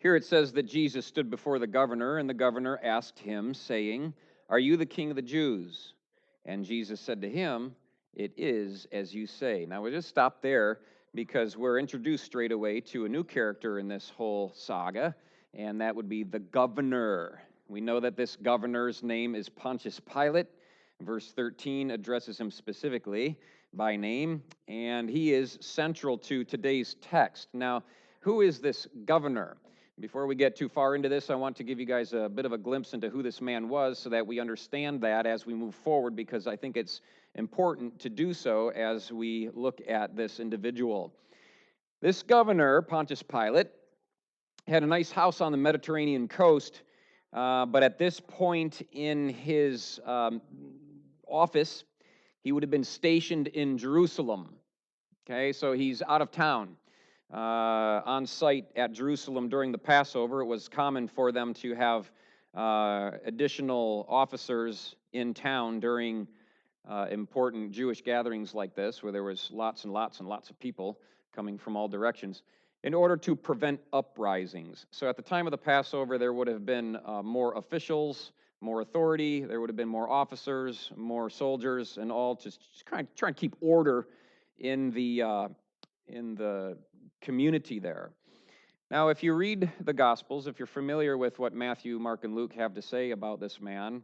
Here it says that Jesus stood before the governor, and the governor asked him, saying, "Are you the king of the Jews?" And Jesus said to him, "It is as you say." Now we'll just stop there because we're introduced straight away to a new character in this whole saga, and that would be the governor. We know that this governor's name is Pontius Pilate. Verse 13 addresses him specifically by name, and he is central to today's text. Now, who is this governor? Before we get too far into this, I want to give you guys a bit of a glimpse into who this man was so that we understand that as we move forward, because I think it's important to do so as we look at this individual. This governor, Pontius Pilate, had a nice house on the Mediterranean coast, but at this point in his office, he would have been stationed in Jerusalem. Okay, so he's out of town. On site at Jerusalem during the Passover, it was common for them to have additional officers in town during important Jewish gatherings like this, where there was lots and lots and lots of people coming from all directions, in order to prevent uprisings. So at the time of the Passover, there would have been more officials, more authority, there would have been more officers, more soldiers, and all just kind of try and keep order in the community there. Now, if you read the Gospels, if you're familiar with what Matthew, Mark, and Luke have to say about this man,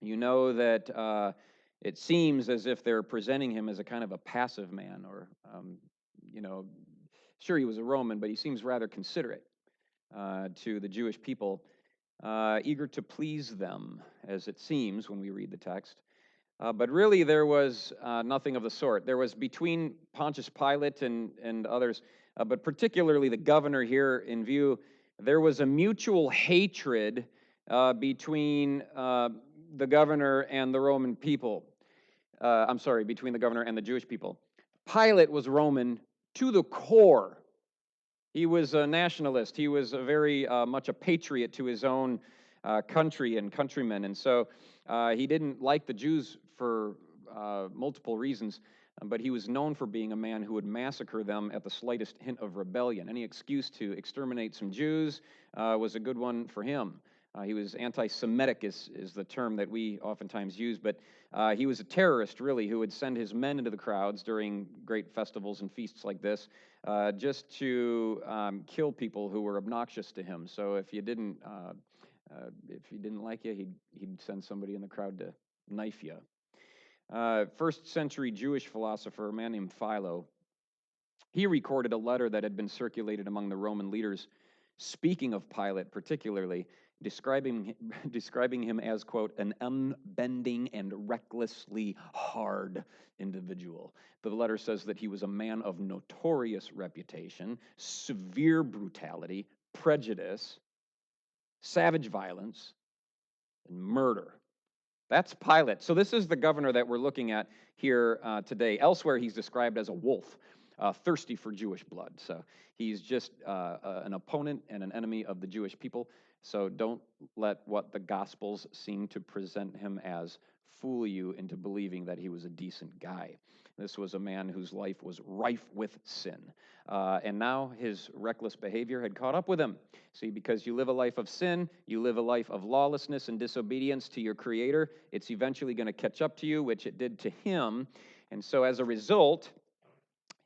you know that it seems as if they're presenting him as a kind of a passive man, or, sure, he was a Roman, but he seems rather considerate to the Jewish people, eager to please them, as it seems when we read the text. But really, there was nothing of the sort. There was between Pontius Pilate and others, but particularly the governor here in view, there was a mutual hatred between the governor and the Roman people. Between the governor and the Jewish people. Pilate was Roman to the core. He was a nationalist. He was a very much a patriot to his own country and countrymen. And so he didn't like the Jews for multiple reasons, but he was known for being a man who would massacre them at the slightest hint of rebellion. Any excuse to exterminate some Jews was a good one for him. He was anti-Semitic is the term that we oftentimes use, but he was a terrorist, really, who would send his men into the crowds during great festivals and feasts like this, just to kill people who were obnoxious to him. So if he didn't like you, he'd send somebody in the crowd to knife you. First century Jewish philosopher, a man named Philo, he recorded a letter that had been circulated among the Roman leaders, speaking of Pilate particularly, describing him as, quote, an unbending and recklessly hard individual. The letter says that he was a man of notorious reputation, severe brutality, prejudice, savage violence, and murder. That's Pilate. So this is the governor that we're looking at here today. Elsewhere, he's described as a wolf, thirsty for Jewish blood. So he's just an opponent and an enemy of the Jewish people. So don't let what the Gospels seem to present him as fool you into believing that he was a decent guy. This was a man whose life was rife with sin. And now his reckless behavior had caught up with him. See, because you live a life of sin, you live a life of lawlessness and disobedience to your Creator, it's eventually going to catch up to you, which it did to him. And so as a result,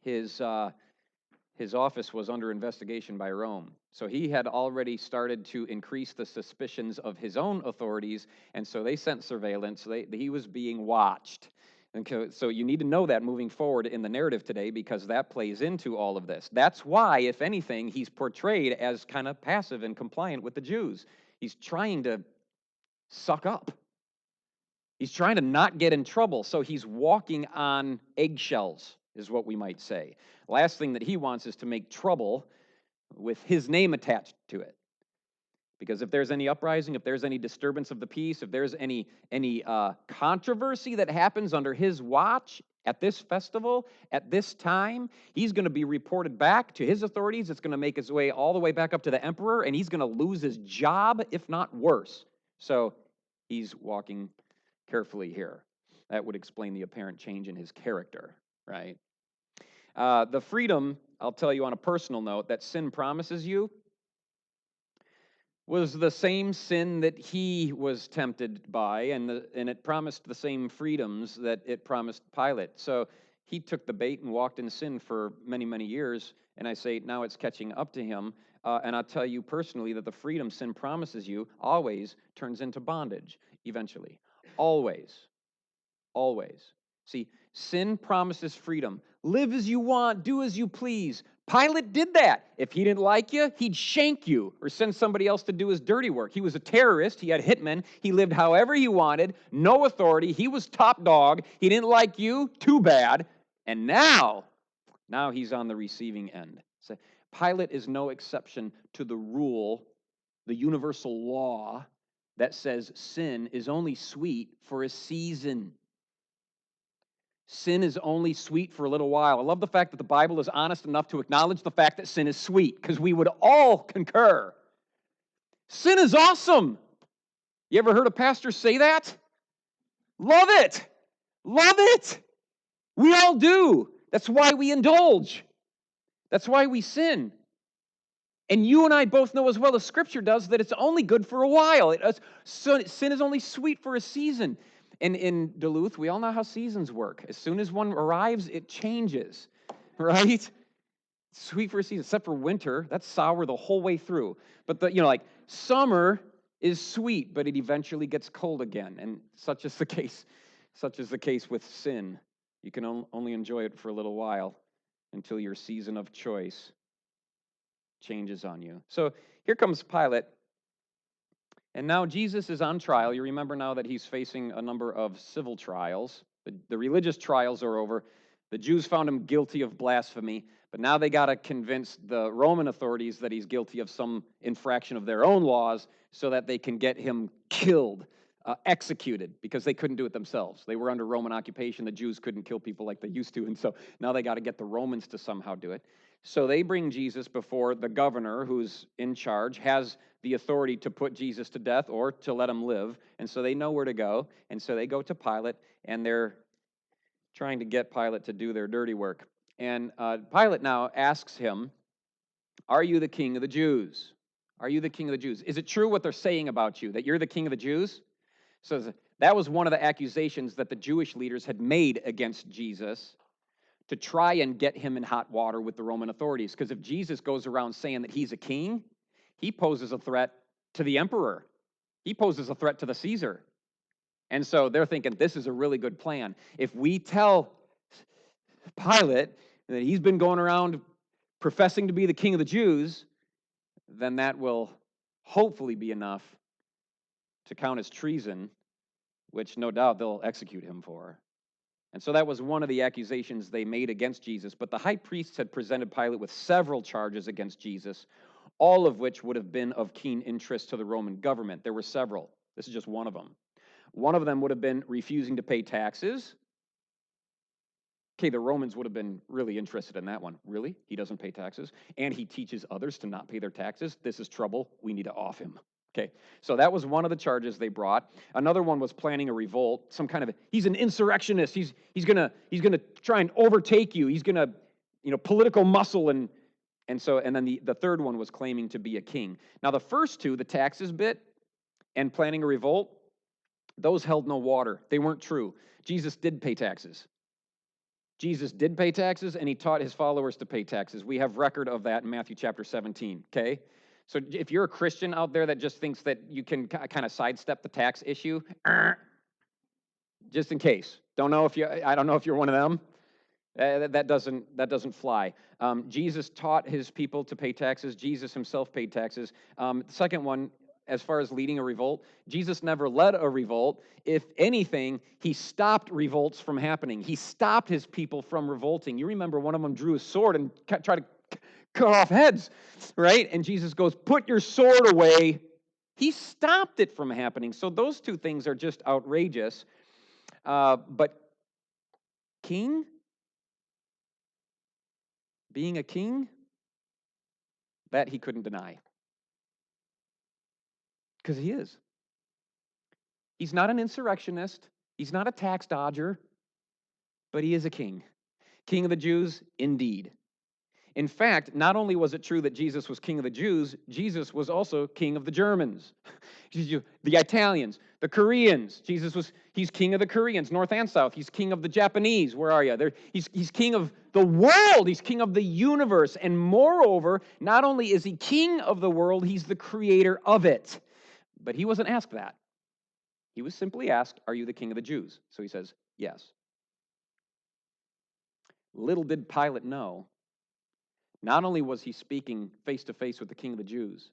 his office was under investigation by Rome. So he had already started to increase the suspicions of his own authorities, and so they sent surveillance. He was being watched. And so you need to know that moving forward in the narrative today, because that plays into all of this. That's why, if anything, he's portrayed as kind of passive and compliant with the Jews. He's trying to suck up. He's trying to not get in trouble, so he's walking on eggshells, is what we might say. Last thing that he wants is to make trouble with his name attached to it. Because if there's any uprising, if there's any disturbance of the peace, if there's any controversy that happens under his watch at this festival, at this time, he's going to be reported back to his authorities. It's going to make its way all the way back up to the emperor, and he's going to lose his job, if not worse. So he's walking carefully here. That would explain the apparent change in his character, right? The freedom, I'll tell you on a personal note, that sin promises you was the same sin that he was tempted by, and it promised the same freedoms that it promised Pilate. So he took the bait and walked in sin for many, many years, and I say now it's catching up to him. And I'll tell you personally that the freedom sin promises you always turns into bondage eventually. Always. Always. See, sin promises freedom. Live as you want, do as you please. Pilate did that. If he didn't like you, he'd shank you or send somebody else to do his dirty work. He was a terrorist. He had hitmen. He lived however he wanted, no authority. He was top dog. He didn't like you, too bad. And now he's on the receiving end. So Pilate is no exception to the rule, the universal law that says sin is only sweet for a season. Sin is only sweet for a little while. I love the fact that the Bible is honest enough to acknowledge the fact that sin is sweet, because we would all concur. Sin is awesome. You ever heard a pastor say that? Love it. Love it. We all do. That's why we indulge. That's why we sin. And you and I both know as well as Scripture does that it's only good for a while. Sin is only sweet for a season. And in Duluth, we all know how seasons work. As soon as one arrives, it changes, right? Sweet for a season, except for winter. That's sour the whole way through. But like summer is sweet, but it eventually gets cold again. And such is the case. Such is the case with sin. You can only enjoy it for a little while until your season of choice changes on you. So here comes Pilate. And now Jesus is on trial. You remember now that he's facing a number of civil trials. The religious trials are over. The Jews found him guilty of blasphemy, but now they got to convince the Roman authorities that he's guilty of some infraction of their own laws so that they can get him killed, executed, because they couldn't do it themselves. They were under Roman occupation. The Jews couldn't kill people like they used to, and so now they got to get the Romans to somehow do it. So they bring Jesus before the governor who's in charge, has the authority to put Jesus to death or to let him live. And so they know where to go. And so they go to Pilate, and they're trying to get Pilate to do their dirty work. And Pilate now asks him, "Are you the king of the Jews? Are you the king of the Jews? Is it true what they're saying about you, that you're the king of the Jews?" So that was one of the accusations that the Jewish leaders had made against Jesus, to try and get him in hot water with the Roman authorities. Because if Jesus goes around saying that he's a king, he poses a threat to the emperor. He poses a threat to the Caesar. And so they're thinking, this is a really good plan. If we tell Pilate that he's been going around professing to be the king of the Jews, then that will hopefully be enough to count as treason, which no doubt they'll execute him for. And so that was one of the accusations they made against Jesus. But the high priests had presented Pilate with several charges against Jesus, all of which would have been of keen interest to the Roman government. There were several. This is just one of them. One of them would have been refusing to pay taxes. Okay, the Romans would have been really interested in that one. Really? He doesn't pay taxes? And he teaches others to not pay their taxes? This is trouble. We need to off him. Okay, so that was one of the charges they brought. Another one was planning a revolt, some kind of, he's an insurrectionist. He's gonna try and overtake you. He's gonna, political muscle, and then the third one was claiming to be a king. Now the first two, the taxes bit and planning a revolt, those held no water. They weren't true. Jesus did pay taxes. Jesus did pay taxes, and he taught his followers to pay taxes. We have record of that in Matthew chapter 17, okay? So if you're a Christian out there that just thinks that you can kind of sidestep the tax issue, just in case. I don't know if you're one of them. That doesn't fly. Jesus taught his people to pay taxes. Jesus himself paid taxes. The second one, as far as leading a revolt, Jesus never led a revolt. If anything, he stopped revolts from happening. He stopped his people from revolting. You remember one of them drew a sword and tried to cut off heads, right? And Jesus goes, "Put your sword away." He stopped it from happening. So those two things are just outrageous. But king? Being a king? That he couldn't deny. Because he is. He's not an insurrectionist. He's not a tax dodger. But he is a king. King of the Jews, indeed. In fact, not only was it true that Jesus was king of the Jews, Jesus was also king of the Germans, the Italians, the Koreans. He's king of the Koreans, North and South. He's king of the Japanese. Where are you? He's king of the world. He's king of the universe. And moreover, not only is he king of the world, he's the creator of it. But he wasn't asked that. He was simply asked, are you the king of the Jews? So he says, yes. Little did Pilate know, not only was he speaking face to face with the king of the Jews,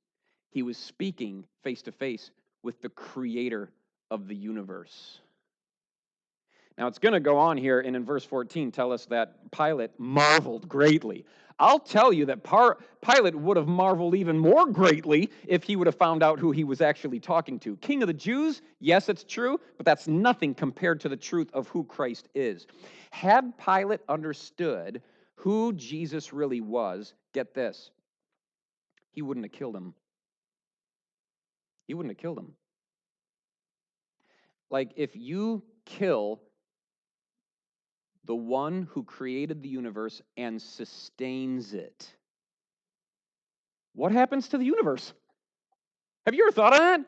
he was speaking face to face with the creator of the universe. Now it's going to go on here and in verse 14 tell us that Pilate marveled greatly. I'll tell you that Pilate would have marveled even more greatly if he would have found out who he was actually talking to. King of the Jews, yes, it's true, but that's nothing compared to the truth of who Christ is. Had Pilate understood who Jesus really was, get this, he wouldn't have killed him. He wouldn't have killed him. Like if you kill the one who created the universe and sustains it, what happens to the universe? Have you ever thought of that?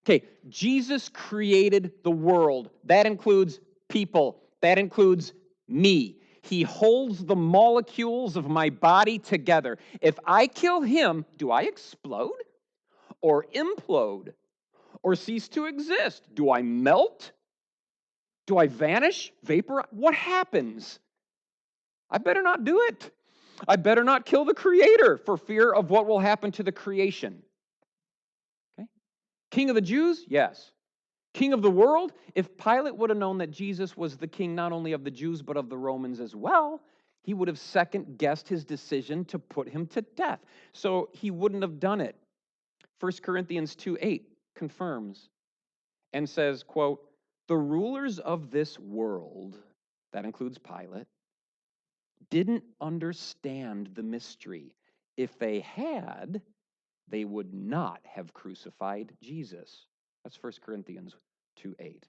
Okay, Jesus created the world. That includes people. That includes me. He holds the molecules of my body together. If I kill him, do I explode or implode or cease to exist? Do I melt? Do I vanish? Vapor? What happens? I better not do it. I better not kill the creator for fear of what will happen to the creation. Okay? King of the Jews? Yes. King of the world? If Pilate would have known that Jesus was the king not only of the Jews but of the Romans as well, he would have second-guessed his decision to put him to death. So he wouldn't have done it. 1 Corinthians 2:8 confirms and says, quote, the rulers of this world, that includes Pilate, didn't understand the mystery. If they had, they would not have crucified Jesus. That's 1 Corinthians 2:8.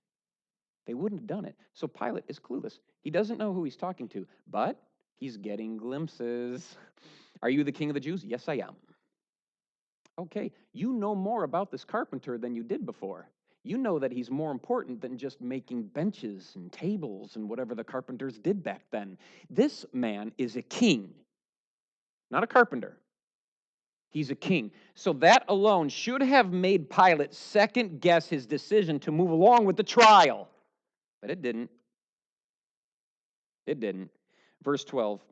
They wouldn't have done it. So Pilate is clueless. He doesn't know who he's talking to, but he's getting glimpses. Are you the king of the Jews? Yes, I am. Okay, you know more about this carpenter than you did before. You know that he's more important than just making benches and tables and whatever the carpenters did back then. This man is a king, not a carpenter. He's a king. So that alone should have made Pilate second guess his decision to move along with the trial. But it didn't. It didn't. Verse 12.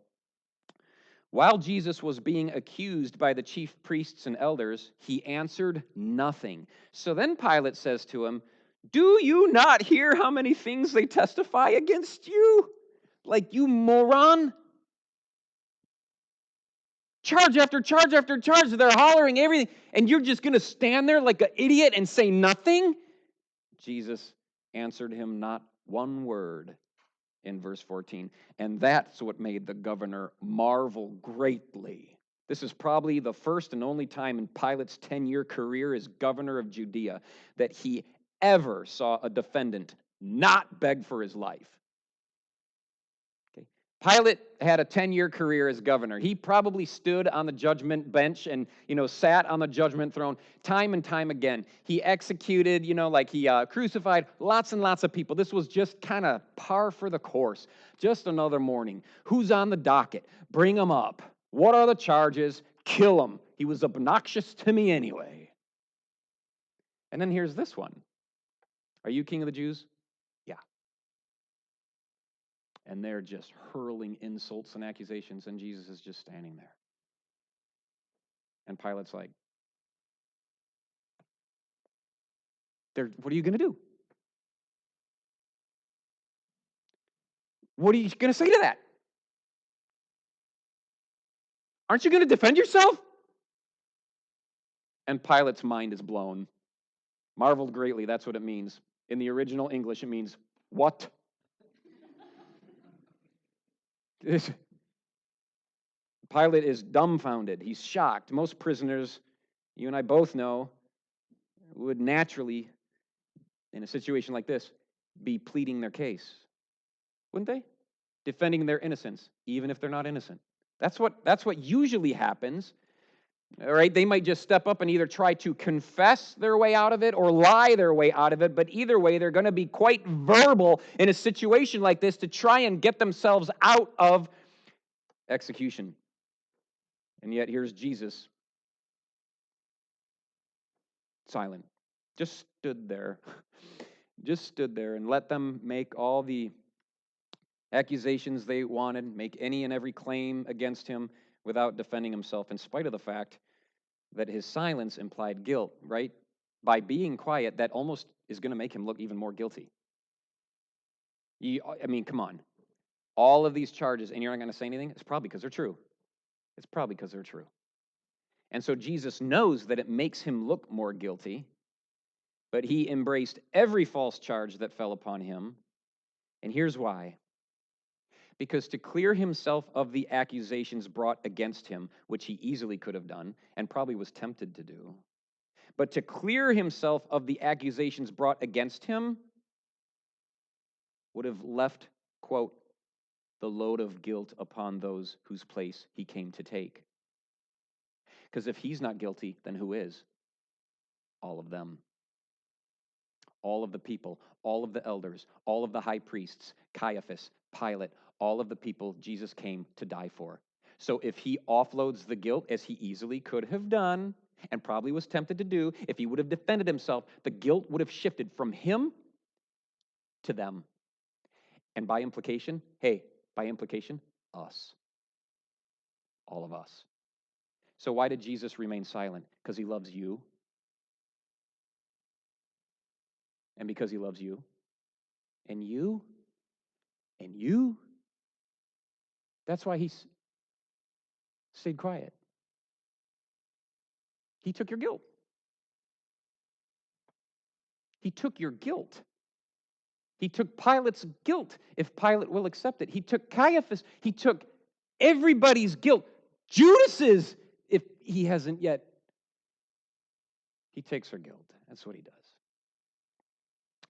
While Jesus was being accused by the chief priests and elders, he answered nothing. So then Pilate says to him, do you not hear how many things they testify against you? Like, you moron. Charge after charge after charge. They're hollering everything. And you're just going to stand there like an idiot and say nothing? Jesus answered him not one word in verse 14. And that's what made the governor marvel greatly. This is probably the first and only time in Pilate's 10-year career as governor of Judea that he ever saw a defendant not beg for his life. Okay. Pilate had a 10-year career as governor. He probably stood on the judgment bench and, sat on the judgment throne time and time again. He executed, he crucified lots and lots of people. This was just kind of par for the course. Just another morning. Who's on the docket? Bring him up. What are the charges? Kill him. He was obnoxious to me anyway. And then here's this one. Are you king of the Jews? Yeah. And they're just hurling insults and accusations, and Jesus is just standing there. And Pilate's like, what are you going to do? What are you going to say to that? Aren't you going to defend yourself? And Pilate's mind is blown. Marveled greatly, that's what it means. In the original English, it means, what? Pilate is dumbfounded. He's shocked. Most prisoners, you and I both know, would naturally, in a situation like this, be pleading their case. Wouldn't they? Defending their innocence, even if they're not innocent. That's what usually happens. All right, they might just step up and either try to confess their way out of it or lie their way out of it, but either way, they're going to be quite verbal in a situation like this to try and get themselves out of execution. And yet, here's Jesus, silent, just stood there, and let them make all the accusations they wanted, make any and every claim against him without defending himself, in spite of the fact that his silence implied guilt, right? By being quiet, that almost is going to make him look even more guilty. I mean, come on. All of these charges, and you're not going to say anything? It's probably because they're true. It's probably because they're true. And so Jesus knows that it makes him look more guilty, but he embraced every false charge that fell upon him. And here's why. Because to clear himself of the accusations brought against him, which he easily could have done and probably was tempted to do, but to clear himself of the accusations brought against him would have left, quote, the load of guilt upon those whose place he came to take. Because if he's not guilty, then who is? All of them. All of the people, all of the elders, all of the high priests, Caiaphas, Pilate, all of the people Jesus came to die for. So if he offloads the guilt, as he easily could have done, and probably was tempted to do, if he would have defended himself, the guilt would have shifted from him to them. And by implication, us. All of us. So why did Jesus remain silent? Because he loves you. And because he loves you. And you. And you. That's why he stayed quiet. He took your guilt. He took your guilt. He took Pilate's guilt, if Pilate will accept it. He took Caiaphas. He took everybody's guilt. Judas's, if he hasn't yet. He takes her guilt. That's what he does.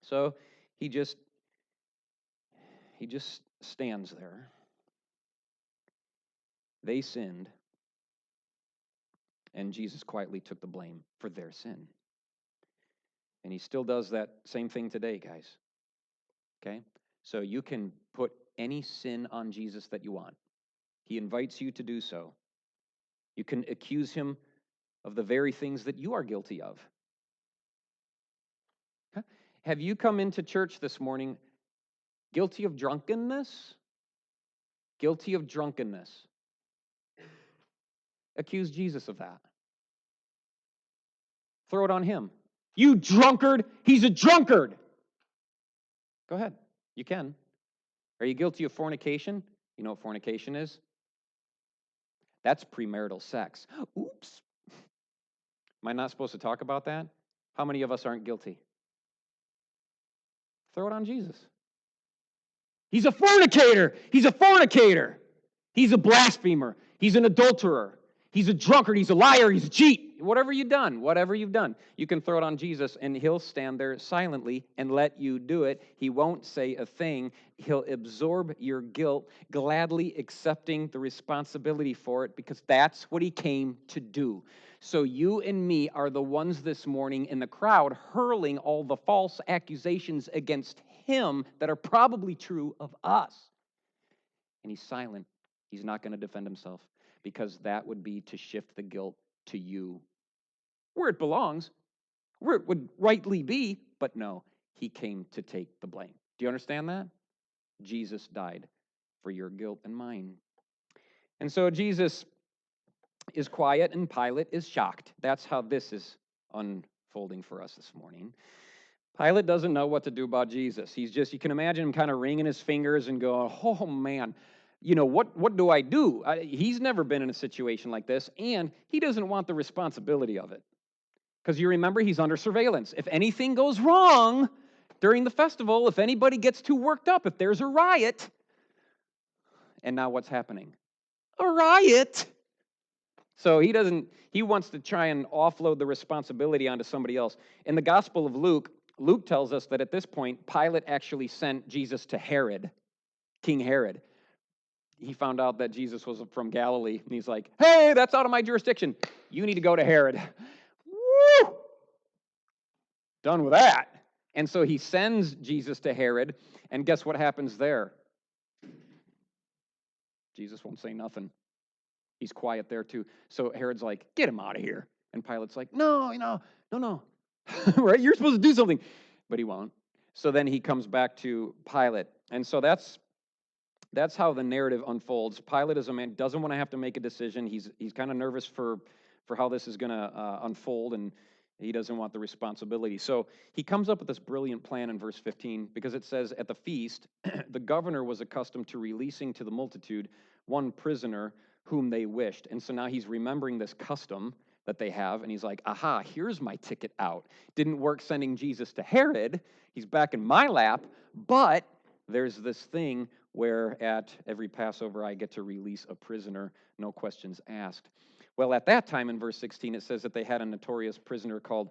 So he just stands there. They sinned, and Jesus quietly took the blame for their sin. And he still does that same thing today, guys. Okay? So you can put any sin on Jesus that you want. He invites you to do so. You can accuse him of the very things that you are guilty of. Huh? Have you come into church this morning guilty of drunkenness? Guilty of drunkenness. Accuse Jesus of that. Throw it on him. You drunkard, he's a drunkard. Go ahead, you can. Are you guilty of fornication? You know what fornication is? That's premarital sex. Oops. Am I not supposed to talk about that? How many of us aren't guilty? Throw it on Jesus. He's a fornicator. He's a fornicator. He's a blasphemer. He's an adulterer. He's a drunkard. He's a liar. He's a cheat. Whatever you've done, you can throw it on Jesus, and he'll stand there silently and let you do it. He won't say a thing. He'll absorb your guilt, gladly accepting the responsibility for it, because that's what he came to do. So you and me are the ones this morning in the crowd hurling all the false accusations against him that are probably true of us. And he's silent. He's not going to defend himself, because that would be to shift the guilt to you, where it belongs, where it would rightly be, but no, he came to take the blame. Do you understand that? Jesus died for your guilt and mine. And so Jesus is quiet and Pilate is shocked. That's how this is unfolding for us this morning. Pilate doesn't know what to do about Jesus. You can imagine him kind of wringing his fingers and going, oh man, what do I do? He's never been in a situation like this, and he doesn't want the responsibility of it. Because you remember, he's under surveillance. If anything goes wrong during the festival, if anybody gets too worked up, if there's a riot, and now what's happening? A riot! So he wants to try and offload the responsibility onto somebody else. In the Gospel of Luke tells us that at this point, Pilate actually sent Jesus to Herod, King Herod. he found out that Jesus was from Galilee, and he's like, hey, that's out of my jurisdiction. You need to go to Herod. Woo! Done with that. And so he sends Jesus to Herod, and guess what happens there? Jesus won't say nothing. He's quiet there too. So Herod's like, get him out of here. And Pilate's like, no. Right? You're supposed to do something. But he won't. So then he comes back to Pilate. And so that's how the narrative unfolds. Pilate is a man, doesn't want to have to make a decision. He's kind of nervous for how this is going to unfold, and he doesn't want the responsibility. So he comes up with this brilliant plan in verse 15, because it says, at the feast, the governor was accustomed to releasing to the multitude one prisoner whom they wished. And so now he's remembering this custom that they have, and he's like, aha, here's my ticket out. Didn't work sending Jesus to Herod. He's back in my lap, but there's this thing where at every Passover I get to release a prisoner, no questions asked. Well, at that time in verse 16, it says that they had a notorious prisoner called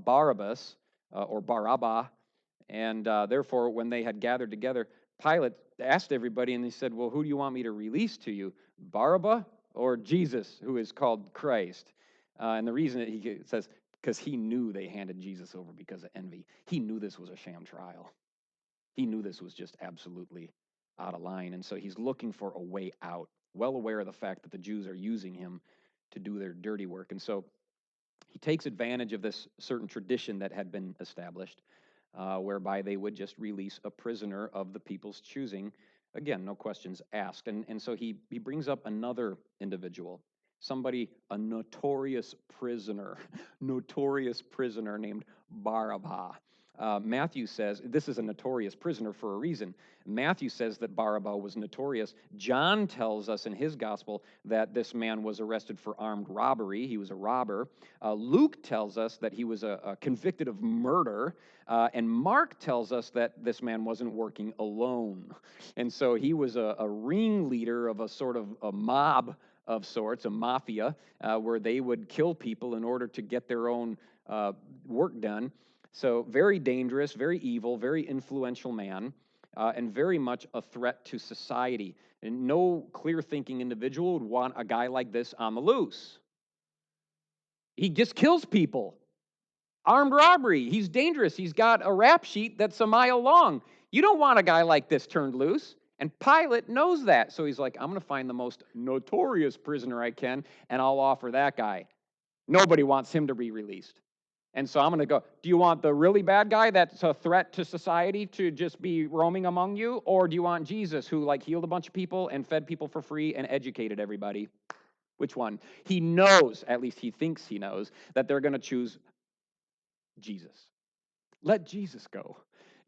Barabbas, or Barabbas, and therefore when they had gathered together, Pilate asked everybody, and he said, well, who do you want me to release to you, Barabbas or Jesus, who is called Christ? And the reason that he says, because he knew they handed Jesus over because of envy. He knew this was a sham trial. He knew this was just absolutely out of line, and so he's looking for a way out, well aware of the fact that the Jews are using him to do their dirty work. And so he takes advantage of this certain tradition that had been established, whereby they would just release a prisoner of the people's choosing. Again, no questions asked. And so he brings up another individual, a notorious prisoner named Barabbas. Matthew says, this is a notorious prisoner for a reason. Matthew says that Barabbas was notorious. John tells us in his gospel that this man was arrested for armed robbery. He was a robber. Luke tells us that he was convicted of murder. And Mark tells us that this man wasn't working alone. And so he was a ringleader of a sort of a mob of sorts, a mafia, where they would kill people in order to get their own work done. So very dangerous, very evil, very influential man, and very much a threat to society. And no clear-thinking individual would want a guy like this on the loose. He just kills people. Armed robbery. He's dangerous. He's got a rap sheet that's a mile long. You don't want a guy like this turned loose. And Pilate knows that. So he's like, I'm going to find the most notorious prisoner I can, and I'll offer that guy. Nobody wants him to be released. And so I'm going to go, do you want the really bad guy that's a threat to society to just be roaming among you? Or do you want Jesus, who healed a bunch of people and fed people for free and educated everybody? Which one? He knows, at least he thinks he knows, that they're going to choose Jesus. Let Jesus go.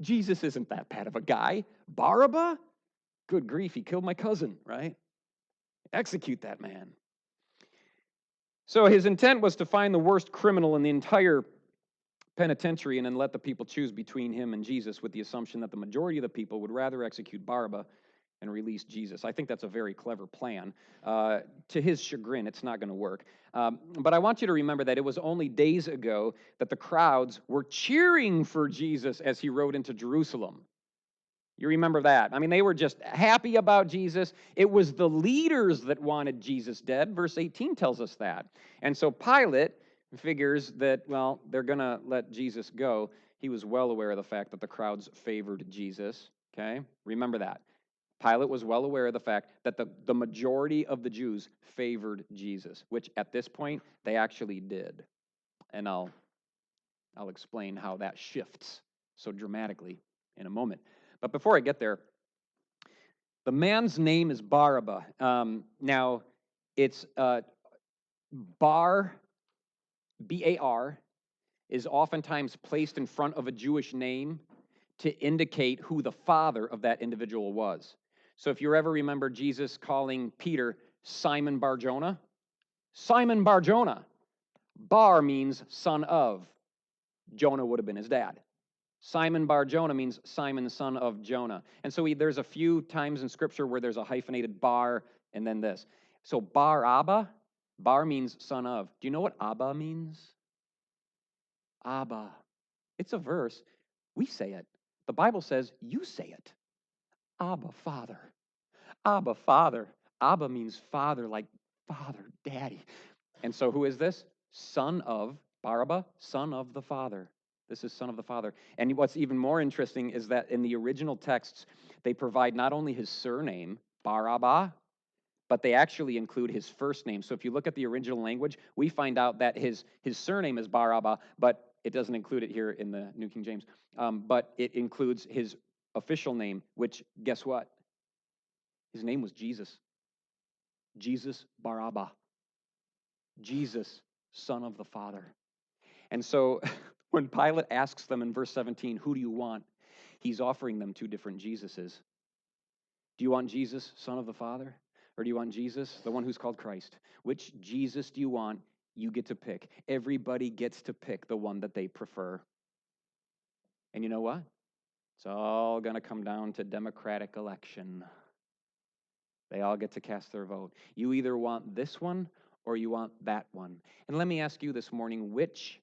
Jesus isn't that bad of a guy. Barabbas? Good grief, he killed my cousin, right? Execute that man. So his intent was to find the worst criminal in the entire penitentiary and then let the people choose between him and Jesus, with the assumption that the majority of the people would rather execute Barabbas and release Jesus. I think that's a very clever plan. To his chagrin, it's not going to work. But I want you to remember that it was only days ago that the crowds were cheering for Jesus as he rode into Jerusalem. You remember that? I mean, they were just happy about Jesus. It was the leaders that wanted Jesus dead. Verse 18 tells us that. And so Pilate figures that, well, they're going to let Jesus go. He was well aware of the fact that the crowds favored Jesus, okay? Remember that. Pilate was well aware of the fact that the majority of the Jews favored Jesus, which at this point they actually did. And I'll explain how that shifts so dramatically in a moment. But before I get there, the man's name is Barabbas. Now, it's Bar, B-A-R, is oftentimes placed in front of a Jewish name to indicate who the father of that individual was. So if you ever remember Jesus calling Peter Simon Bar-Jonah, Simon Bar-Jonah. Bar means son of. Jonah would have been his dad. Simon Bar-Jonah means Simon, son of Jonah. And so there's a few times in Scripture where there's a hyphenated bar and then this. So Bar-Abba, bar means son of. Do you know what Abba means? Abba. It's a verse. We say it. The Bible says you say it. Abba, Father. Abba, Father. Abba means father, like father, daddy. And so who is this? Son of Barabbas, son of the Father. This is son of the Father. And what's even more interesting is that in the original texts, they provide not only his surname, Barabbas, but they actually include his first name. So if you look at the original language, we find out that his surname is Barabbas, but it doesn't include it here in the New King James. But it includes his official name, which, guess what? His name was Jesus. Jesus Barabbas. Jesus, son of the Father. And so when Pilate asks them in verse 17, who do you want? He's offering them two different Jesuses. Do you want Jesus, son of the Father? Or do you want Jesus, the one who's called Christ? Which Jesus do you want? You get to pick. Everybody gets to pick the one that they prefer. And you know what? It's all going to come down to democratic election. They all get to cast their vote. You either want this one or you want that one. And let me ask you this morning, which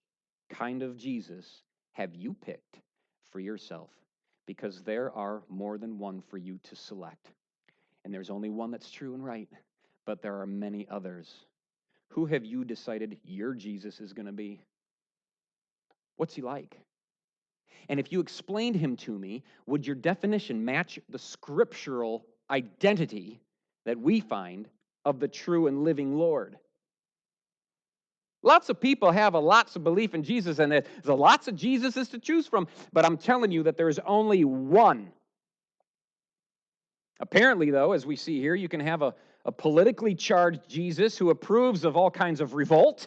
kind of Jesus have you picked for yourself? Because there are more than one for you to select. And there's only one that's true and right, but there are many others. Who have you decided your Jesus is going to be? What's he like? And if you explained him to me, would your definition match the scriptural identity that we find of the true and living Lord? Lots of people have lots of belief in Jesus, and there's lots of Jesuses to choose from, but I'm telling you that there's only one. Apparently, though, as we see here, you can have a politically charged Jesus who approves of all kinds of revolt,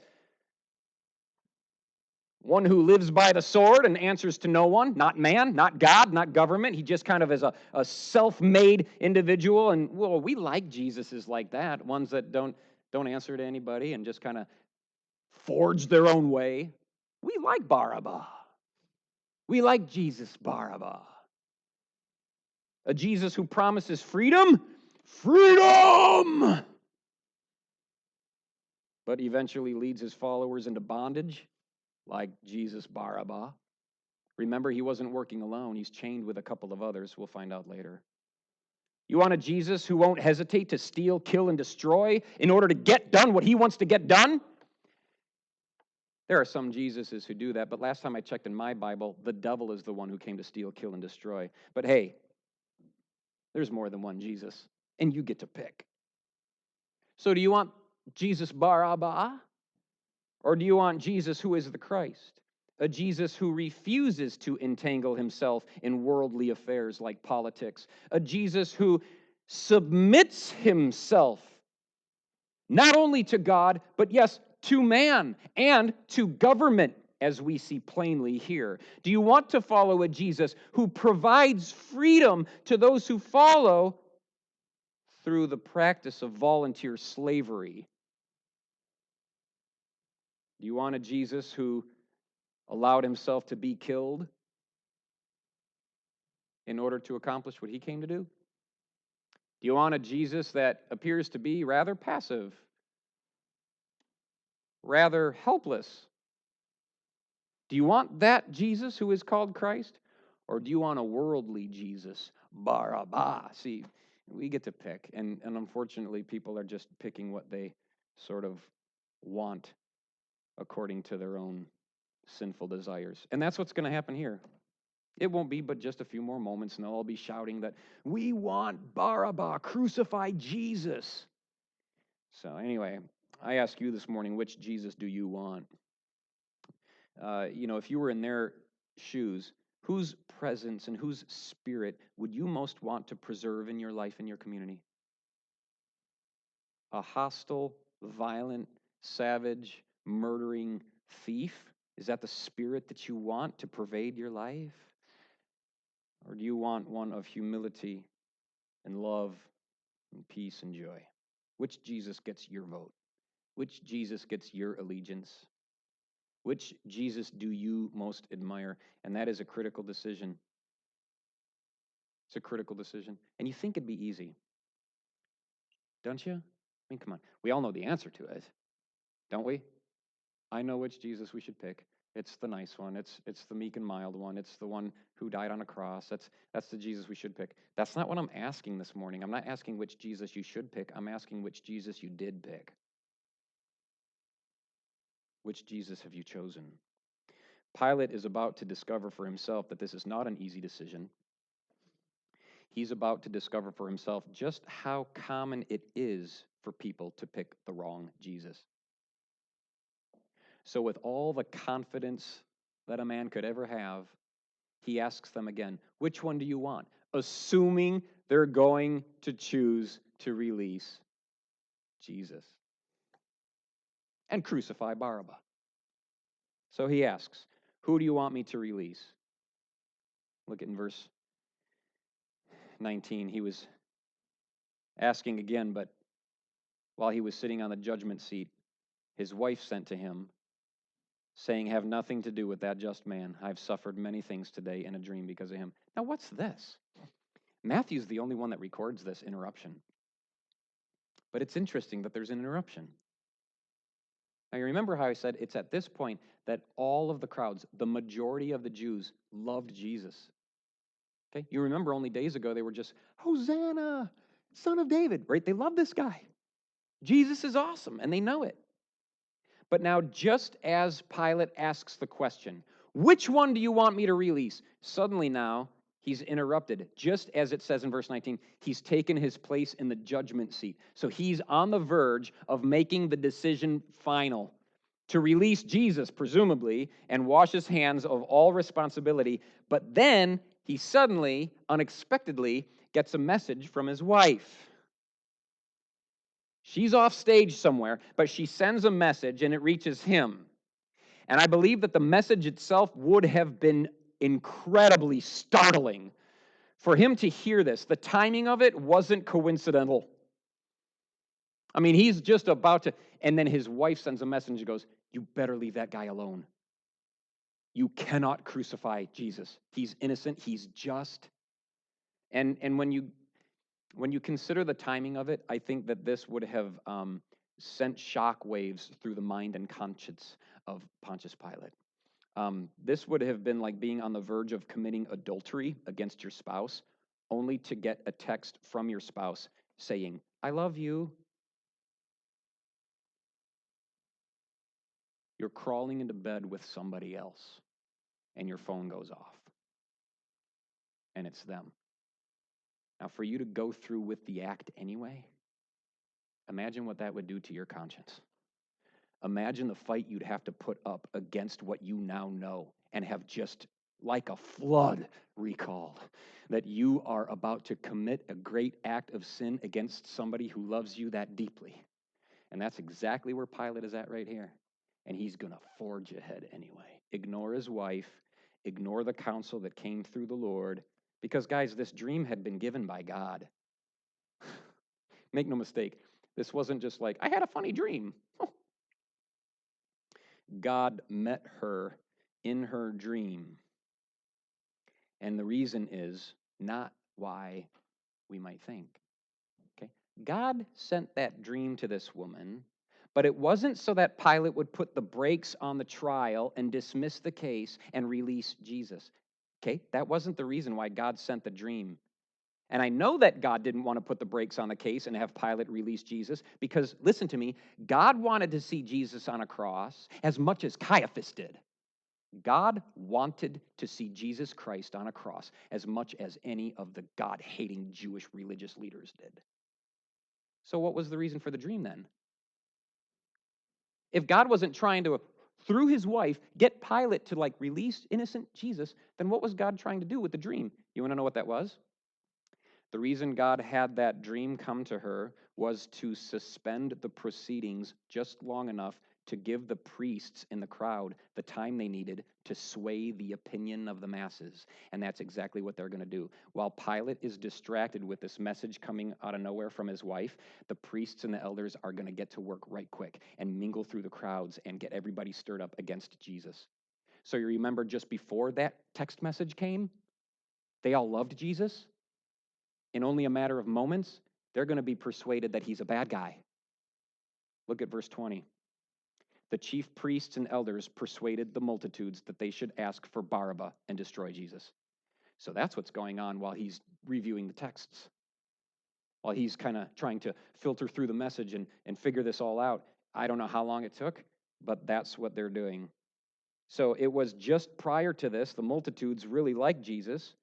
one who lives by the sword and answers to no one, not man, not God, not government. He just kind of is a self-made individual, and well, we like Jesuses like that, ones that don't answer to anybody and just kind of forge their own way. We like Barabbas. We like Jesus Barabbas. A Jesus who promises freedom, freedom, but eventually leads his followers into bondage, like Jesus Barabbas. Remember, he wasn't working alone. He's chained with a couple of others. We'll find out later. You want a Jesus who won't hesitate to steal, kill, and destroy in order to get done what he wants to get done? There are some Jesuses who do that, but last time I checked in my Bible, the devil is the one who came to steal, kill, and destroy. But hey, there's more than one Jesus, and you get to pick. So do you want Jesus Barabbas, or do you want Jesus who is the Christ? A Jesus who refuses to entangle himself in worldly affairs like politics. A Jesus who submits himself not only to God, but yes, to man and to government, as we see plainly here. Do you want to follow a Jesus who provides freedom to those who follow through the practice of volunteer slavery? Do you want a Jesus who allowed himself to be killed in order to accomplish what he came to do? Do you want a Jesus that appears to be rather passive, rather helpless? Do you want that Jesus who is called Christ? Or do you want a worldly Jesus, Barabbas? See, we get to pick, and unfortunately, people are just picking what they sort of want according to their own sinful desires. And that's what's going to happen here. It won't be but just a few more moments, and they'll all be shouting that, we want Barabbas, crucify Jesus. So anyway, I ask you this morning, which Jesus do you want? If you were in their shoes, whose presence and whose spirit would you most want to preserve in your life and your community? A hostile, violent, savage, murdering thief? Is that the spirit that you want to pervade your life? Or do you want one of humility and love and peace and joy? Which Jesus gets your vote? Which Jesus gets your allegiance? Which Jesus do you most admire? And that is a critical decision. It's a critical decision. And you think it'd be easy, don't you? I mean, come on. We all know the answer to it, don't we? I know which Jesus we should pick. It's the nice one. It's the meek and mild one. It's the one who died on a cross. That's the Jesus we should pick. That's not what I'm asking this morning. I'm not asking which Jesus you should pick. I'm asking which Jesus you did pick. Which Jesus have you chosen? Pilate is about to discover for himself that this is not an easy decision. He's about to discover for himself just how common it is for people to pick the wrong Jesus. So with all the confidence that a man could ever have, he asks them again, which one do you want? Assuming they're going to choose to release Jesus and crucify Barabbas. So he asks, who do you want me to release? Look at in verse 19. He was asking again, but while he was sitting on the judgment seat, his wife sent to him, saying, have nothing to do with that just man. I've suffered many things today in a dream because of him. Now, what's this? Matthew's the only one that records this interruption. But it's interesting that there's an interruption. Now, you remember how I said it's at this point that all of the crowds, the majority of the Jews, loved Jesus. Okay? You remember only days ago they were just, Hosanna, son of David, right? They love this guy. Jesus is awesome, and they know it. But now, just as Pilate asks the question, which one do you want me to release? Suddenly now, he's interrupted. Just as it says in verse 19, he's taken his place in the judgment seat. So he's on the verge of making the decision final to release Jesus, presumably, and wash his hands of all responsibility. But then he suddenly, unexpectedly, gets a message from his wife. She's off stage somewhere, but she sends a message and it reaches him. And I believe that the message itself would have been incredibly startling for him to hear this. The timing of it wasn't coincidental. I mean, he's just about to, and then his wife sends a message and goes, you better leave that guy alone. You cannot crucify Jesus. He's innocent. He's just. And when you consider the timing of it, I think that this would have sent shock waves through the mind and conscience of Pontius Pilate. This would have been like being on the verge of committing adultery against your spouse, only to get a text from your spouse saying, I love you. You're crawling into bed with somebody else, and your phone goes off, and it's them. Now, for you to go through with the act anyway, imagine what that would do to your conscience. Imagine the fight you'd have to put up against what you now know and have just like a flood recalled that you are about to commit a great act of sin against somebody who loves you that deeply. And that's exactly where Pilate is at right here. And he's going to forge ahead anyway. Ignore his wife, ignore the counsel that came through the Lord, because, guys, this dream had been given by God. Make no mistake, this wasn't just like, I had a funny dream. God met her in her dream. And the reason is not why we might think. Okay? God sent that dream to this woman, but it wasn't so that Pilate would put the brakes on the trial and dismiss the case and release Jesus. Okay? That wasn't the reason why God sent the dream. And I know that God didn't want to put the brakes on the case and have Pilate release Jesus because, listen to me, God wanted to see Jesus on a cross as much as Caiaphas did. God wanted to see Jesus Christ on a cross as much as any of the God-hating Jewish religious leaders did. So what was the reason for the dream then? If God wasn't trying to, through his wife, get Pilate to release innocent Jesus, then what was God trying to do with the dream? You want to know what that was? The reason God had that dream come to her was to suspend the proceedings just long enough to give the priests in the crowd the time they needed to sway the opinion of the masses. And that's exactly what they're going to do. While Pilate is distracted with this message coming out of nowhere from his wife, the priests and the elders are going to get to work right quick and mingle through the crowds and get everybody stirred up against Jesus. So you remember just before that text message came, they all loved Jesus. In only a matter of moments, they're going to be persuaded that he's a bad guy. Look at verse 20. the chief priests and elders persuaded the multitudes that they should ask for Barabbas and destroy Jesus. So that's what's going on while he's reviewing the texts, while he's kind of trying to filter through the message and figure this all out. I don't know how long it took, but that's what they're doing. So it was just prior to this, the multitudes really liked Jesus.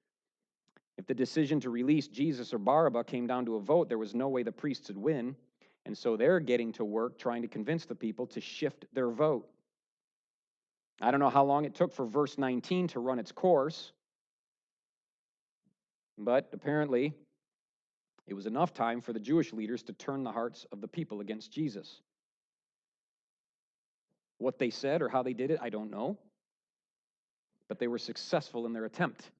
If the decision to release Jesus or Barabbas came down to a vote, there was no way the priests would win. And so they're getting to work trying to convince the people to shift their vote. I don't know how long it took for verse 19 to run its course, but apparently it was enough time for the Jewish leaders to turn the hearts of the people against Jesus. What they said or how they did it, I don't know. But they were successful in their attempt.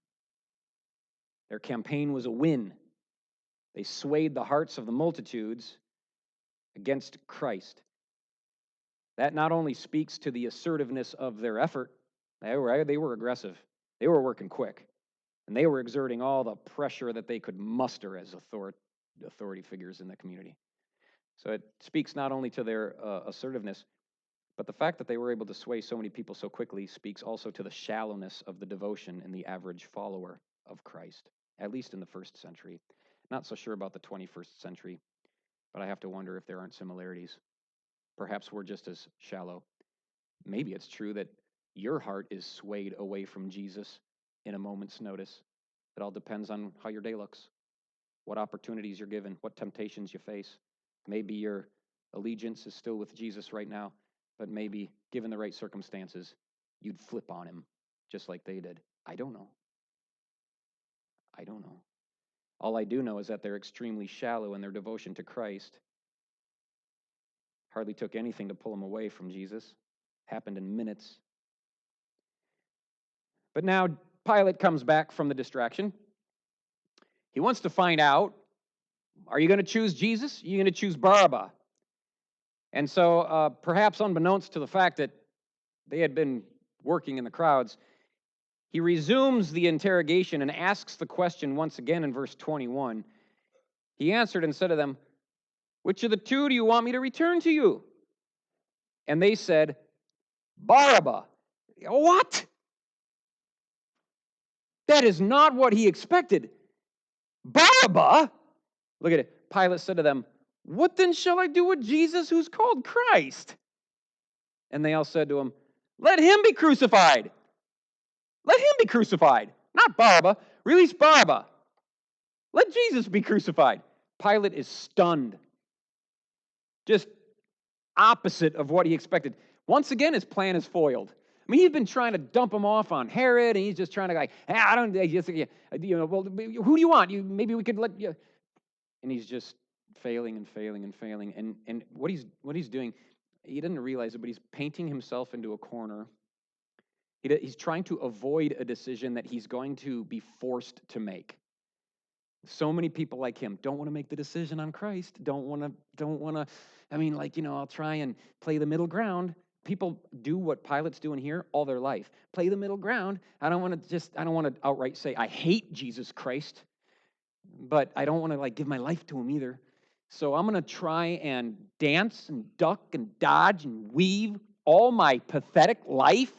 Their campaign was a win. They swayed the hearts of the multitudes against Christ. That not only speaks to the assertiveness of their effort, they were aggressive. They were working quick. And they were exerting all the pressure that they could muster as authority figures in the community. So it speaks not only to their assertiveness, but the fact that they were able to sway so many people so quickly speaks also to the shallowness of the devotion in the average follower of Christ, at least in the first century. Not so sure about the 21st century, but I have to wonder if there aren't similarities. Perhaps we're just as shallow. Maybe it's true that your heart is swayed away from Jesus in a moment's notice. It all depends on how your day looks, what opportunities you're given, what temptations you face. Maybe your allegiance is still with Jesus right now, but maybe, given the right circumstances, you'd flip on him just like they did. I don't know. All I do know is that they're extremely shallow in their devotion to Christ. Hardly took anything to pull them away from Jesus. Happened in minutes. But now Pilate comes back from the distraction. He wants to find out, are you going to choose Jesus? Are you going to choose Barabbas? And so perhaps unbeknownst to the fact that they had been working in the crowds, he resumes the interrogation and asks the question once again in verse 21. He answered and said to them, which of the two do you want me to return to you? And they said, Barabbas. What? That is not what he expected. Barabbas? Look at it. Pilate said to them, what then shall I do with Jesus who's called Christ? And they all said to him, let him be crucified. Let him be crucified. Not Barabbas. Release Barabbas. Let Jesus be crucified. Pilate is stunned. Just opposite of what he expected. Once again, his plan is foiled. I mean, he's been trying to dump him off on Herod, and he's just trying to well, who do you want? Maybe we could let you. And he's just failing and failing and failing. And what he's doing, he doesn't realize it, but he's painting himself into a corner. He's trying to avoid a decision that he's going to be forced to make. So many people like him don't want to make the decision on Christ. Don't want to. I'll try and play the middle ground. People do what Pilate's doing here all their life. Play the middle ground. I don't want to outright say I hate Jesus Christ, but I don't want to give my life to him either. So I'm going to try and dance and duck and dodge and weave all my pathetic life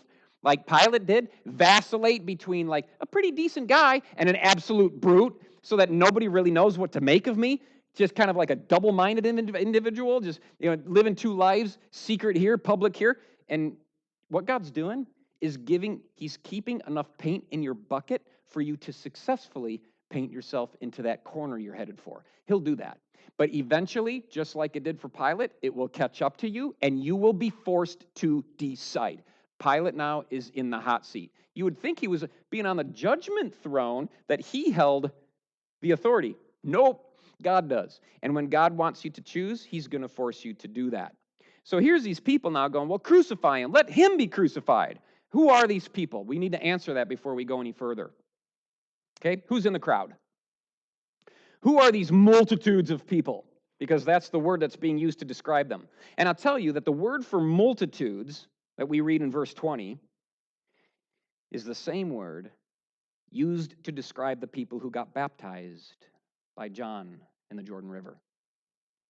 like Pilate did, vacillate between a pretty decent guy and an absolute brute so that nobody really knows what to make of me. Just kind of like a double-minded individual, just living two lives, secret here, public here. And what God's doing is he's keeping enough paint in your bucket for you to successfully paint yourself into that corner you're headed for. He'll do that. But eventually, just like it did for Pilate, it will catch up to you, and you will be forced to decide. Pilate now is in the hot seat. You would think he was being on the judgment throne, that he held the authority. Nope, God does. And when God wants you to choose, he's going to force you to do that. So here's these people now going, well, crucify him. Let him be crucified. Who are these people? We need to answer that before we go any further. Okay, who's in the crowd? Who are these multitudes of people? Because that's the word that's being used to describe them. And I'll tell you that the word for multitudes that we read in verse 20 is the same word used to describe the people who got baptized by John in the Jordan River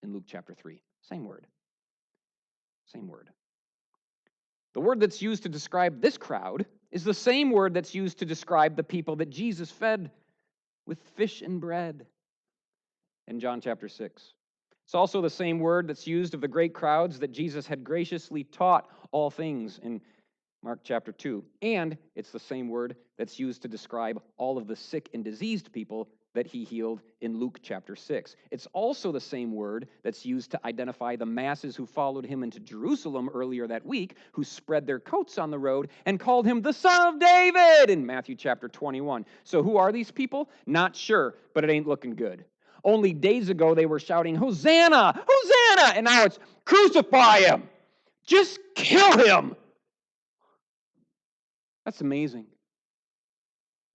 in Luke chapter 3. Same word. Same word. The word that's used to describe this crowd is the same word that's used to describe the people that Jesus fed with fish and bread in John chapter 6. It's also the same word that's used of the great crowds that Jesus had graciously taught all things in Mark chapter 2. And it's the same word that's used to describe all of the sick and diseased people that he healed in Luke chapter 6. It's also the same word that's used to identify the masses who followed him into Jerusalem earlier that week, who spread their coats on the road and called him the Son of David in Matthew chapter 21. So who are these people? Not sure, but it ain't looking good. Only days ago they were shouting, Hosanna, Hosanna, and now it's crucify him, just kill him. That's amazing.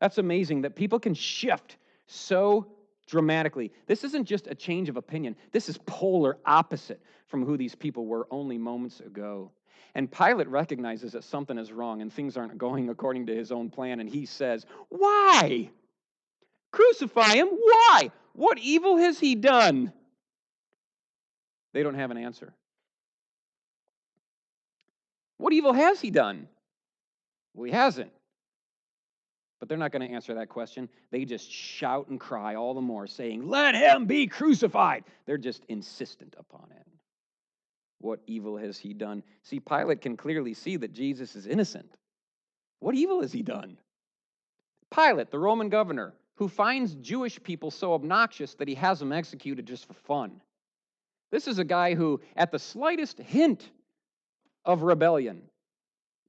That's amazing that people can shift so dramatically. This isn't just a change of opinion. This is polar opposite from who these people were only moments ago. And Pilate recognizes that something is wrong and things aren't going according to his own plan. And he says, why? Crucify him? Why? What evil has he done? They don't have an answer. What evil has he done? Well, he hasn't. But they're not going to answer that question. They just shout and cry all the more, saying, let him be crucified. They're just insistent upon it. What evil has he done? See, Pilate can clearly see that Jesus is innocent. What evil has he done? Pilate, the Roman governor, who finds Jewish people so obnoxious that he has them executed just for fun. This is a guy who, at the slightest hint of rebellion,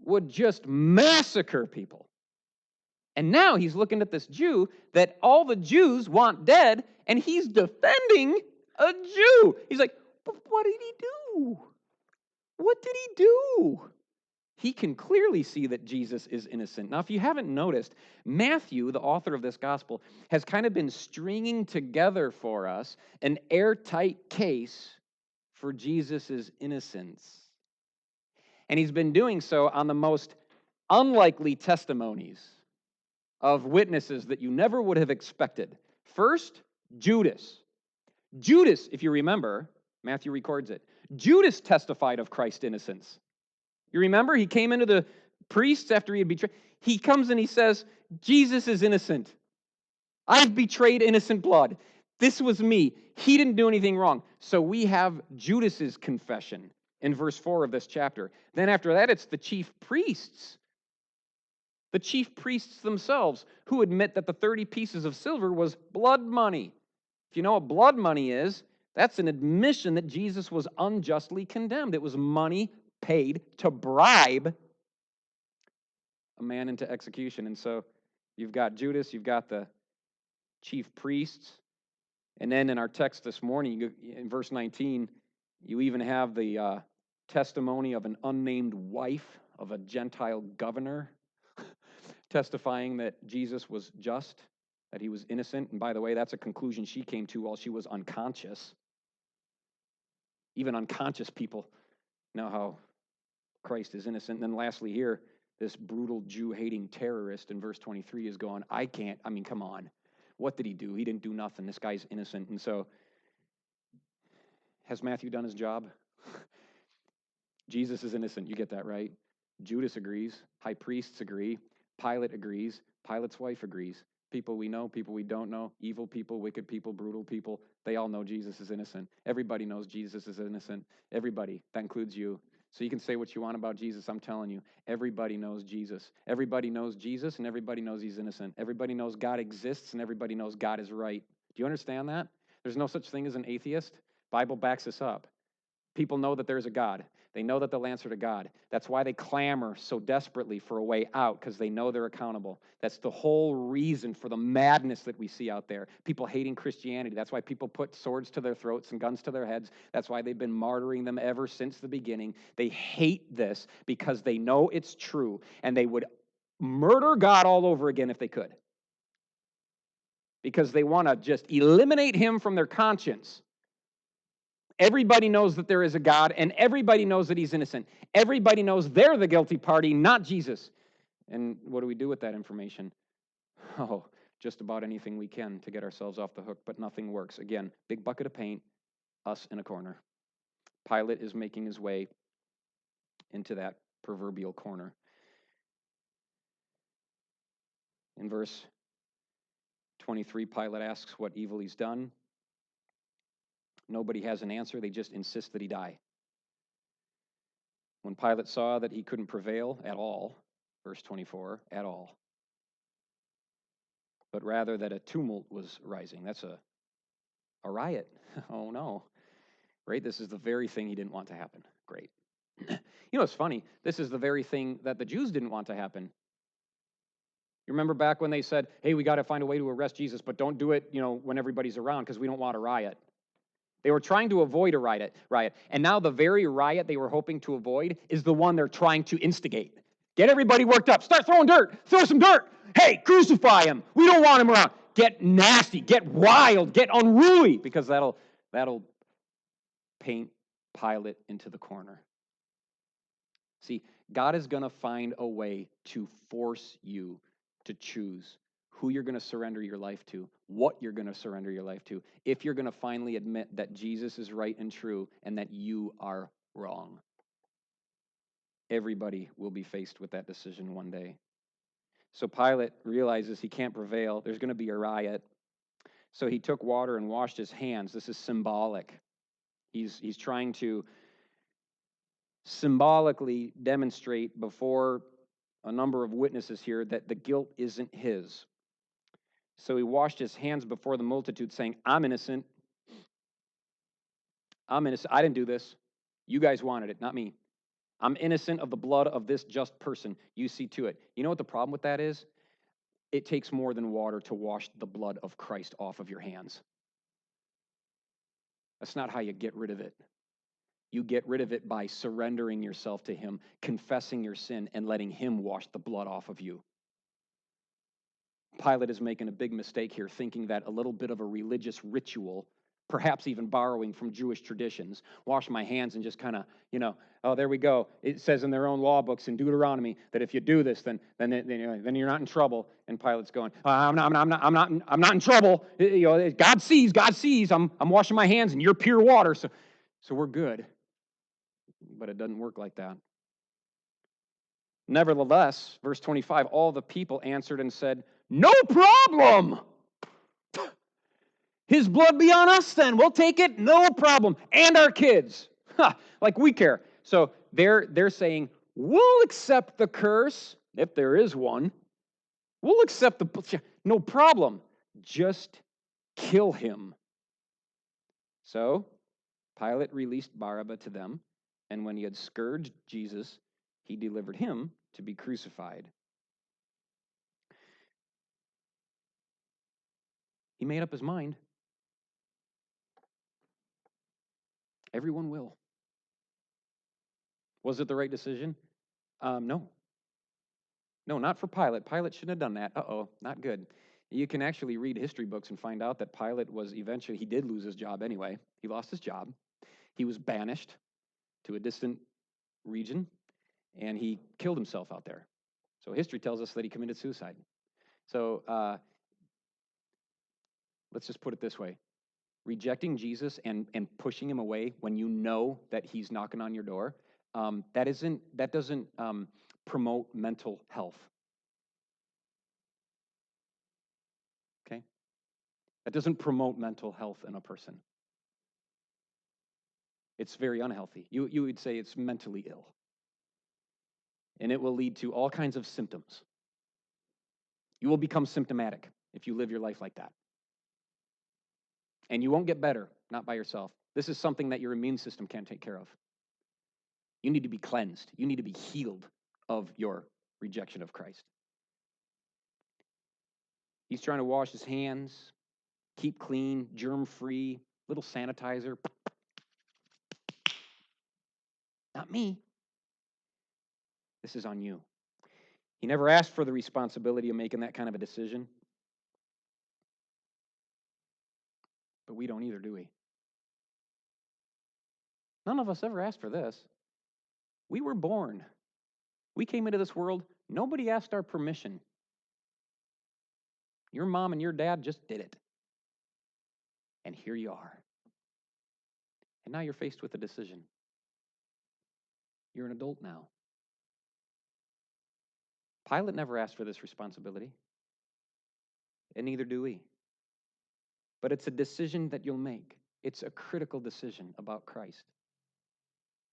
would just massacre people. And now he's looking at this Jew that all the Jews want dead, and he's defending a Jew. He's like, but what did he do? What did he do? He can clearly see that Jesus is innocent. Now, if you haven't noticed, Matthew, the author of this gospel, has kind of been stringing together for us an airtight case for Jesus' innocence. And he's been doing so on the most unlikely testimonies of witnesses that you never would have expected. First, Judas. Judas, if you remember, Matthew records it. Judas testified of Christ's innocence. You remember? He came into the priests after he had betrayed. He comes and he says, Jesus is innocent. I've betrayed innocent blood. This was me. He didn't do anything wrong. So we have Judas's confession in verse 4 of this chapter. Then after that, it's the chief priests. The chief priests themselves who admit that the 30 pieces of silver was blood money. If you know what blood money is, that's an admission that Jesus was unjustly condemned. It was money paid to bribe a man into execution. And so you've got Judas, you've got the chief priests, and then in our text this morning, in verse 19, you even have the testimony of an unnamed wife of a Gentile governor testifying that Jesus was just, that he was innocent. And by the way, that's a conclusion she came to while she was unconscious. Even unconscious people know how Christ is innocent. And then lastly here, this brutal Jew-hating terrorist in verse 23 is going, come on. What did he do? He didn't do nothing. This guy's innocent. And so, has Matthew done his job? Jesus is innocent. You get that, right? Judas agrees. High priests agree. Pilate agrees. Pilate's wife agrees. People we know, people we don't know, evil people, wicked people, brutal people, they all know Jesus is innocent. Everybody knows Jesus is innocent. Everybody. That includes you. So you can say what you want about Jesus. I'm telling you, everybody knows Jesus. Everybody knows Jesus, and everybody knows he's innocent. Everybody knows God exists, and everybody knows God is right. Do you understand that? There's no such thing as an atheist. Bible backs this up. People know that there's a God. They know that they'll answer to God. That's why they clamor so desperately for a way out, because they know they're accountable. That's the whole reason for the madness that we see out there. People hating Christianity. That's why people put swords to their throats and guns to their heads. That's why they've been martyring them ever since the beginning. They hate this because they know it's true, and they would murder God all over again if they could, because they want to just eliminate him from their conscience. Everybody knows that there is a God, and everybody knows that he's innocent. Everybody knows they're the guilty party, not Jesus. And what do we do with that information? Oh, just about anything we can to get ourselves off the hook, but nothing works. Again, big bucket of paint, us in a corner. Pilate is making his way into that proverbial corner. In verse 23, Pilate asks what evil he's done. Nobody has an answer. They just insist that he die. When Pilate saw that he couldn't prevail at all, verse 24, at all, but rather that a tumult was rising. That's a riot. Oh no. Right? This is the very thing he didn't want to happen. Great. You know, it's funny. This is the very thing that the Jews didn't want to happen. You remember back when they said, hey, we got to find a way to arrest Jesus, but don't do it, when everybody's around because we don't want a riot. They were trying to avoid a riot. And now the very riot they were hoping to avoid is the one they're trying to instigate. Get everybody worked up. Start throwing dirt. Throw some dirt. Hey, crucify him. We don't want him around. Get nasty. Get wild. Get unruly, because that'll paint Pilate into the corner. See, God is going to find a way to force you to choose who you're going to surrender your life to, what you're going to surrender your life to, if you're going to finally admit that Jesus is right and true and that you are wrong. Everybody will be faced with that decision one day. So Pilate realizes he can't prevail. There's going to be a riot. So he took water and washed his hands. This is symbolic. He's trying to symbolically demonstrate before a number of witnesses here that the guilt isn't his. So he washed his hands before the multitude, saying, I'm innocent. I'm innocent. I didn't do this. You guys wanted it, not me. I'm innocent of the blood of this just person. You see to it. You know what the problem with that is? It takes more than water to wash the blood of Christ off of your hands. That's not how you get rid of it. You get rid of it by surrendering yourself to him, confessing your sin, and letting him wash the blood off of you. Pilate is making a big mistake here, thinking that a little bit of a religious ritual, perhaps even borrowing from Jewish traditions, wash my hands and just kind of, oh, there we go. It says in their own law books in Deuteronomy that if you do this, then you're not in trouble. And Pilate's going, I'm not in trouble. God sees. I'm washing my hands in your pure water, so we're good. But it doesn't work like that. Nevertheless, verse 25, all the people answered and said, no problem. His blood be on us then. We'll take it, no problem. And our kids. Like we care. So they're saying, we'll accept the curse, if there is one. We'll accept no problem. Just kill him. So Pilate released Barabbas to them, and when he had scourged Jesus, he delivered him to be crucified. He made up his mind. Everyone will. Was it the right decision? No. No, not for Pilate. Pilate shouldn't have done that. Not good. You can actually read history books and find out that Pilate was eventually, he did lose his job anyway. He lost his job. He was banished to a distant region, and he killed himself out there. So history tells us that he committed suicide. So let's just put it this way. Rejecting Jesus and pushing him away when you know that he's knocking on your door, that doesn't promote mental health. Okay? That doesn't promote mental health in a person. It's very unhealthy. You would say it's mentally ill. And it will lead to all kinds of symptoms. You will become symptomatic if you live your life like that. And you won't get better, not by yourself. This is something that your immune system can't take care of. You need to be cleansed. You need to be healed of your rejection of Christ. He's trying to wash his hands, keep clean, germ-free, little sanitizer. Not me. This is on you. He never asked for the responsibility of making that kind of a decision. But we don't either, do we? None of us ever asked for this. We were born. We came into this world. Nobody asked our permission. Your mom and your dad just did it. And here you are. And now you're faced with a decision. You're an adult now. Pilate never asked for this responsibility, and neither do we. But it's a decision that you'll make. It's a critical decision about Christ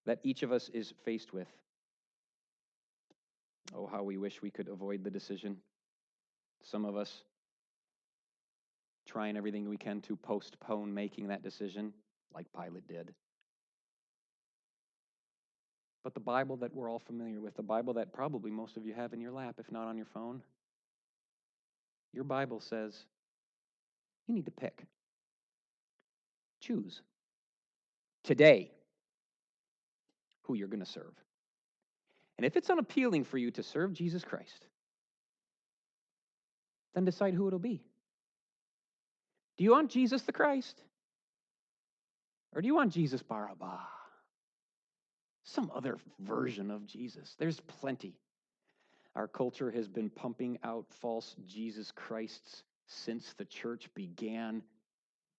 that each of us is faced with. Oh, how we wish we could avoid the decision. Some of us trying everything we can to postpone making that decision, like Pilate did. But the Bible that we're all familiar with, the Bible that probably most of you have in your lap, if not on your phone, your Bible says you need to pick. Choose today who you're going to serve. And if it's unappealing for you to serve Jesus Christ, then decide who it'll be. Do you want Jesus the Christ? Or do you want Jesus Barabbas? Some other version of Jesus. There's plenty. Our culture has been pumping out false Jesus Christs since the church began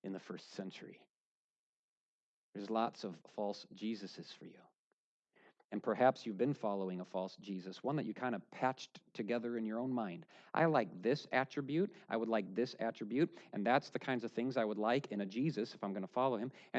in the first century. There's lots of false Jesuses for you. And perhaps you've been following a false Jesus, one that you kind of patched together in your own mind. I like this attribute, I would like this attribute, and that's the kinds of things I would like in a Jesus if I'm going to follow him. And